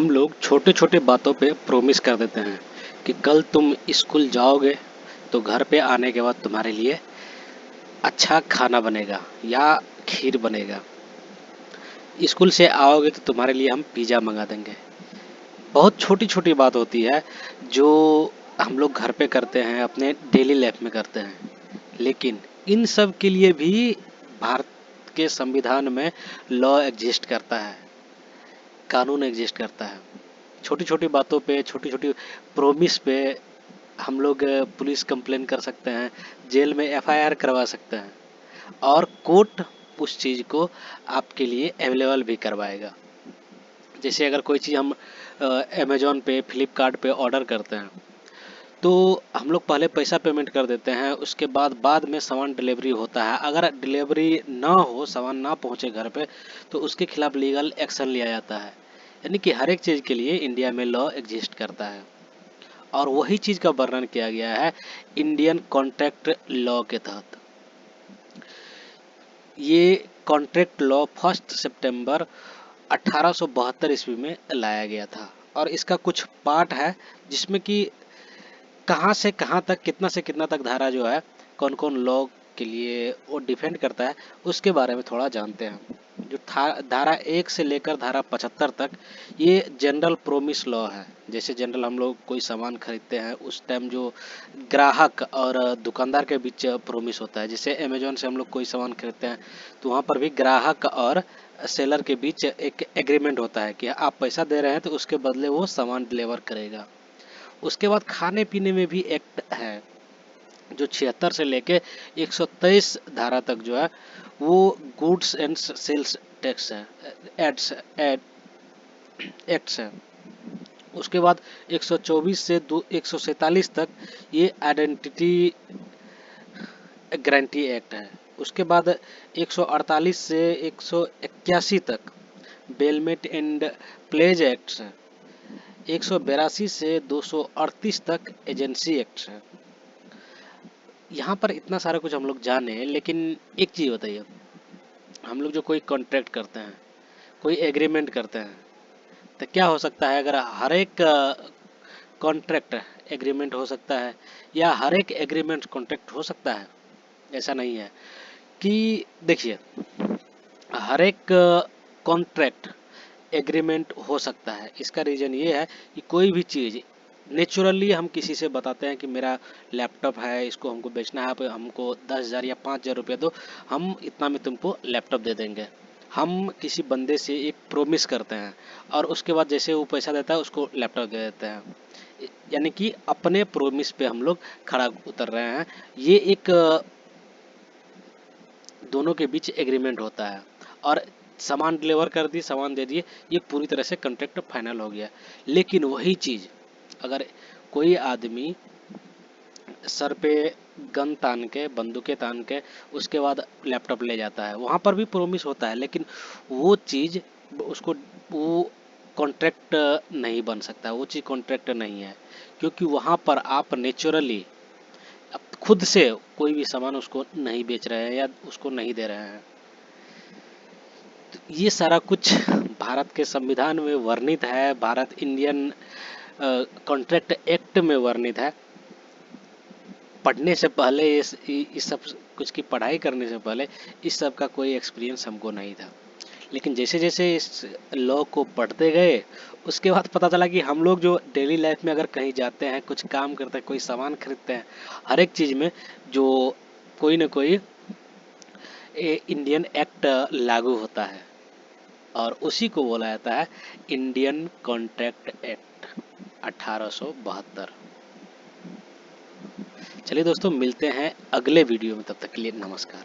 हम लोग छोटे छोटे बातों पे प्रॉमिस कर देते हैं कि कल तुम स्कूल जाओगे तो घर पे आने के बाद तुम्हारे लिए अच्छा खाना बनेगा या खीर बनेगा। स्कूल से आओगे तो तुम्हारे लिए हम पिज़्ज़ा मंगा देंगे। बहुत छोटी छोटी बात होती है जो हम लोग घर पे करते हैं, अपने डेली लाइफ में करते हैं, लेकिन इन सब के लिए भी भारत के संविधान में लॉ एग्जिस्ट करता है, कानून एग्जिस्ट करता है। छोटी छोटी बातों पे, छोटी छोटी प्रोमिस पे हम लोग पुलिस कंप्लेन कर सकते हैं, जेल में एफआईआर करवा सकते हैं और कोर्ट उस चीज़ को आपके लिए अवेलेबल भी करवाएगा। जैसे अगर कोई चीज़ हम अमेजोन पे, फ्लिपकार्ट पे ऑर्डर करते हैं तो हम लोग पहले पैसा पेमेंट कर देते हैं, उसके बाद में सामान डिलीवरी होता है। अगर डिलीवरी ना हो, सामान ना पहुंचे घर पे, तो उसके खिलाफ लीगल एक्शन लिया जाता है। यानी कि हर एक चीज़ के लिए इंडिया में लॉ एग्जिस्ट करता है और वही चीज़ का वर्णन किया गया है इंडियन कॉन्ट्रैक्ट लॉ के तहत। ये कॉन्ट्रैक्ट लॉ 1 सितंबर 1872 ईस्वी में लाया गया था और इसका कुछ पार्ट है जिसमें कि कहाँ से कहाँ तक, कितना से कितना तक धारा जो है, कौन कौन लॉ के लिए वो डिफेंड करता है, उसके बारे में थोड़ा जानते हैं। जो धारा 1 से लेकर धारा 75 तक ये जनरल प्रोमिस लॉ है। जैसे जनरल हम लोग कोई सामान खरीदते हैं उस टाइम जो ग्राहक और दुकानदार के बीच प्रोमिस होता है। जैसे अमेजोन से हम लोग कोई सामान खरीदते हैं तो वहाँ पर भी ग्राहक और सेलर के बीच एक एग्रीमेंट होता है कि आप पैसा दे रहे हैं तो उसके बदले वो सामान डिलीवर करेगा। उसके बाद खाने पीने में भी एक्ट है जो 76 से लेके 123 धारा तक जो है वो गुड्स एंड सेल्स टैक्स है, एड्स एक्ट्स है। उसके बाद 124 से 147 तक ये आइडेंटिटी गारंटी एक्ट है। उसके बाद 148 से 181 तक बेलमेट एंड प्लेज एक्ट है। 182 से 238 तक एजेंसी एक्ट है। यहाँ पर इतना सारा कुछ हम लोग जाने, लेकिन एक चीज़ बताइए, हम लोग जो कोई कॉन्ट्रैक्ट करते हैं, कोई एग्रीमेंट करते हैं, तो क्या हो सकता है अगर हर एक कॉन्ट्रैक्ट एग्रीमेंट हो सकता है या हर एक एग्रीमेंट कॉन्ट्रैक्ट हो सकता है? ऐसा नहीं है कि देखिए, हर एक कॉन्ट्रैक्ट एग्रीमेंट हो सकता है। इसका रीज़न ये है कि कोई भी चीज़ नेचुरली हम किसी से बताते हैं कि मेरा लैपटॉप है, इसको हमको बेचना है, आप हमको 10,000 या 5,000 रुपया दो, हम इतना में तुमको लैपटॉप दे देंगे। हम किसी बंदे से एक प्रोमिस करते हैं और उसके बाद जैसे वो पैसा देता है उसको लैपटॉप दे देते हैं। यानी कि अपने प्रोमिस पे हम लोग खड़ा उतर रहे हैं। ये एक दोनों के बीच एग्रीमेंट होता है और सामान डिलीवर कर दी, सामान दे दिए, ये पूरी तरह से कॉन्ट्रैक्ट फाइनल हो गया। लेकिन वही चीज़ अगर कोई आदमी सर पे गन तान के, बंदूकें तान के, उसके बाद लैपटॉप ले जाता है, वहाँ पर भी प्रोमिस होता है, लेकिन वो चीज़ उसको वो कॉन्ट्रैक्ट नहीं बन सकता, वो चीज़ कॉन्ट्रैक्ट नहीं है, क्योंकि वहाँ पर आप नेचुरली खुद से कोई भी सामान उसको नहीं बेच रहे हैं या उसको नहीं दे रहे हैं। तो ये सारा कुछ भारत के संविधान में वर्णित है, भारत इंडियन कॉन्ट्रैक्ट एक्ट में वर्णित है। पढ़ने से पहले इस सब कुछ की पढ़ाई करने से पहले इस सब का कोई एक्सपीरियंस हमको नहीं था, लेकिन जैसे जैसे इस लॉ को पढ़ते गए उसके बाद पता चला कि हम लोग जो डेली लाइफ में अगर कहीं जाते हैं, कुछ काम करते हैं, कोई सामान खरीदते हैं, हर एक चीज़ में जो कोई ना कोई इंडियन एक्ट लागू होता है और उसी को बोला जाता है इंडियन कॉन्ट्रैक्ट एक्ट 1872। चलिए दोस्तों, मिलते हैं अगले वीडियो में, तब तक के लिए नमस्कार।